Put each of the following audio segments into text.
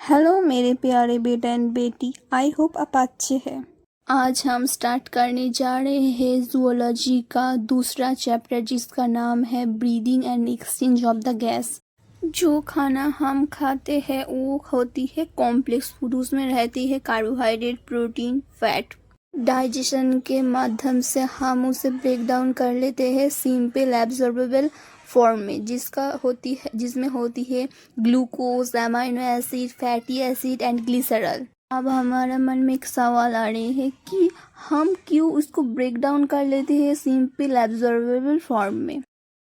Hello मेरे प्यारे बेटा एंड बेटी, आई होप आप अच्छे हैं। आज हम स्टार्ट करने जा रहे हैं जूलॉजी का दूसरा चैप्टर जिसका नाम है breathing and exchange of the gas. जो खाना हम खाते हैं वो होती है कॉम्प्लेक्स फूड। उसमें रहती है कार्बोहाइड्रेट, प्रोटीन, फैट। डाइजेशन के माध्यम से हम उसे ब्रेक डाउन कर लेते हैं सिंपल एब्जॉर्बेबल फॉर्म में, जिसमें होती है glucose, amino acid, fatty acid and glycerol. अब हमारा मन में एक सवाल आ रहे हैं कि हम क्यों उसको ब्रेक डाउन कर लेते हैं सिंपल एब्जॉर्बेबल फॉर्म में।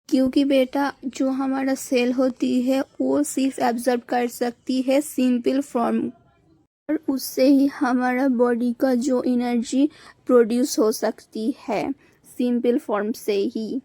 क्योंकि बेटा जो हमारा सेल होती है वो सिर्फ एब्जॉर्ब कर सकती है सिंपल फॉर्म, और उससे ही हमारा बॉडी का जो एनर्जी प्रोड्यूस हो सकती है सिंपल फॉर्म से ही।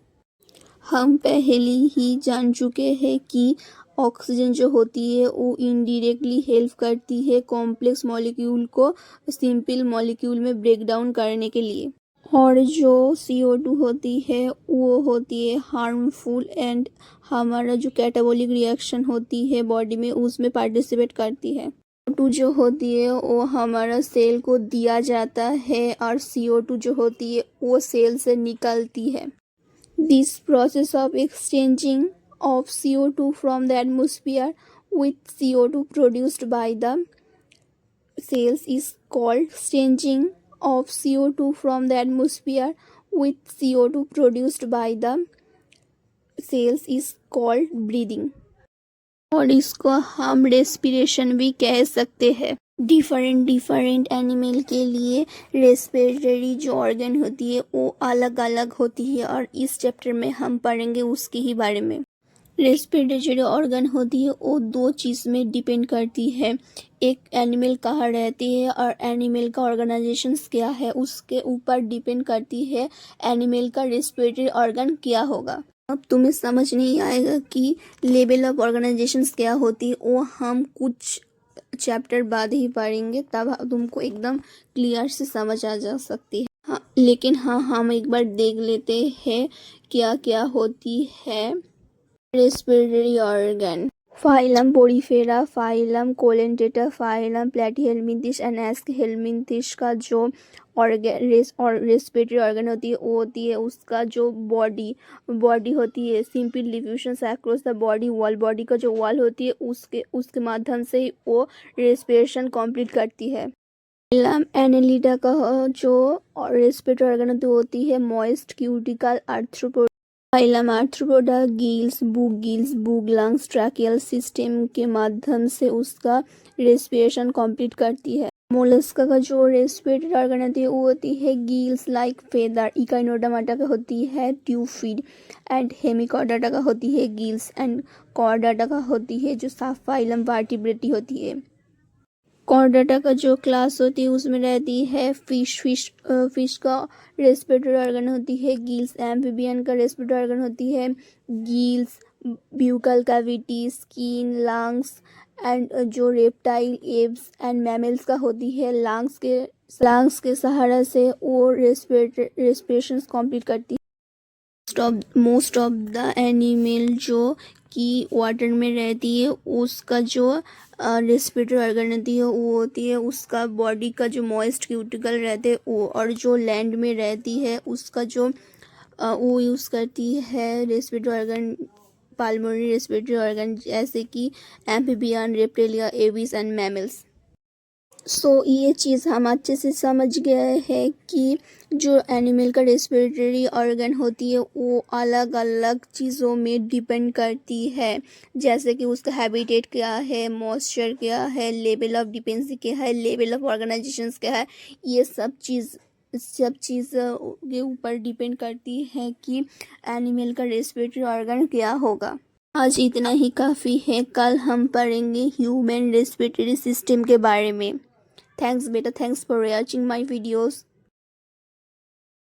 हम पहले ही जान चुके हैं कि ऑक्सीजन जो होती है वो इनडायरेक्टली हेल्प करती है कॉम्प्लेक्स मॉलिक्यूल को सिंपल मॉलिक्यूल में ब्रेक डाउन करने के लिए, और जो CO2 होती है वो होती है हार्मफुल एंड हमारा जो कैटाबॉलिक रिएक्शन होती है बॉडी में उसमें पार्टिसिपेट करती है। CO2 जो होती है वो हमारा सेल को दिया जाता है और CO2 जो होती है वो सेल से निकलती है। This process of exchanging of CO2 from the atmosphere with CO2 produced by the cells is called exchanging of CO2 from the atmosphere with CO2 produced by the cells is called breathing, और इसको हम respiration भी कह सकते हैं। Different animal के लिए respiratory जो ऑर्गन होती है वो अलग अलग होती है, और इस चैप्टर में हम पढ़ेंगे उसके ही बारे में। रेस्पिरेटरी ऑर्गन होती है वो दो चीज़ में डिपेंड करती है, एक एनिमल कहाँ रहती है और एनिमल का ऑर्गेनाइजेशंस क्या है उसके ऊपर डिपेंड करती है एनिमल का रेस्पिरेटरी ऑर्गन क्या होगा। अब तुम्हें समझ नहीं आएगा कि लेवल ऑफ ऑर्गेनाइजेशंस क्या होती है, वो हम कुछ चैप्टर बाद ही पढ़ेंगे, तब तुमको एकदम क्लियर से समझ आ जा सकती है। हाँ, लेकिन हम एक बार देख लेते हैं क्या क्या होती है respiratory organ. Phylum porifera, phylum coelenterata, phylum platyhelminthes and aschelminthes का जो रेस्पिरेटरी ऑर्गन होती है वो होती है उसका जो बॉडी होती है simple diffusion across the body wall. Body का जो वॉल होती है उसके माध्यम से ही वो रेस्पिरेशन कंप्लीट करती है। फाइलम एनेलिडा का जो रेस्पिरेटरी ऑर्गन होती है moist cuticle arthropoda. Phylum arthropoda gills, book lungs, tracheal system के माध्यम से उसका रेस्पिरेशन कंप्लीट करती है। मोलस्का का जो रेस्पिरेटरी ऑर्गन होती है वो होती है गिल्स लाइक फेदर। इकाइनोडर्माटा का होती है ट्यूब फीड एंड हेमिकॉर्डाटा का होती है गिल्स एंड कॉर्डाटा का होती है जो साफ फाइलम वर्टिब्रेटी होती है। कॉर्डाटा का जो क्लास होती है उसमें रहती है फिश का रेस्पिरेटरी ऑर्गन होती है गिल्स। एम्फीबियन का रेस्पिरेटरी ऑर्गन होती है gills, buccal cavity, skin, lungs and जो रेप्टाइल, एव्स एंड मैमल्स का होती है लंग्स के सहारा से वो रेस्पिरेशन कंप्लीट करती है। मोस्ट ऑफ द एनिमल जो कि वाटर में रहती है उसका जो रेस्पिरेटरी ऑर्गन होती है वो होती है उसका बॉडी का जो मॉइस्ट क्यूटिकल रहते हैं वो, और जो लैंड में रहती है उसका जो वो यूज़ करती है रेस्पिरेटरी ऑर्गन पाल्मोनरी रेस्पिरेटरी ऑर्गन, जैसे कि amphibian, reptilia, Aves and mammals. ये चीज़ हम अच्छे से समझ गए हैं कि जो एनिमल का रेस्पिरेटरी ऑर्गन होती है वो अलग अलग चीज़ों में डिपेंड करती है, जैसे कि उसका हैबिटेट क्या है, मॉइस्चर क्या है, लेवल ऑफ डिपेंडेंसी क्या है, लेवल ऑफ ऑर्गेनाइजेशंस क्या है। ये सब चीज़ के ऊपर डिपेंड करती है कि एनिमल का रेस्पिरेटरी ऑर्गन क्या होगा। आज इतना ही काफ़ी है, कल हम पढ़ेंगे ह्यूमन रेस्पिरेटरी सिस्टम के बारे में। Thanks beta, thanks for watching my videos.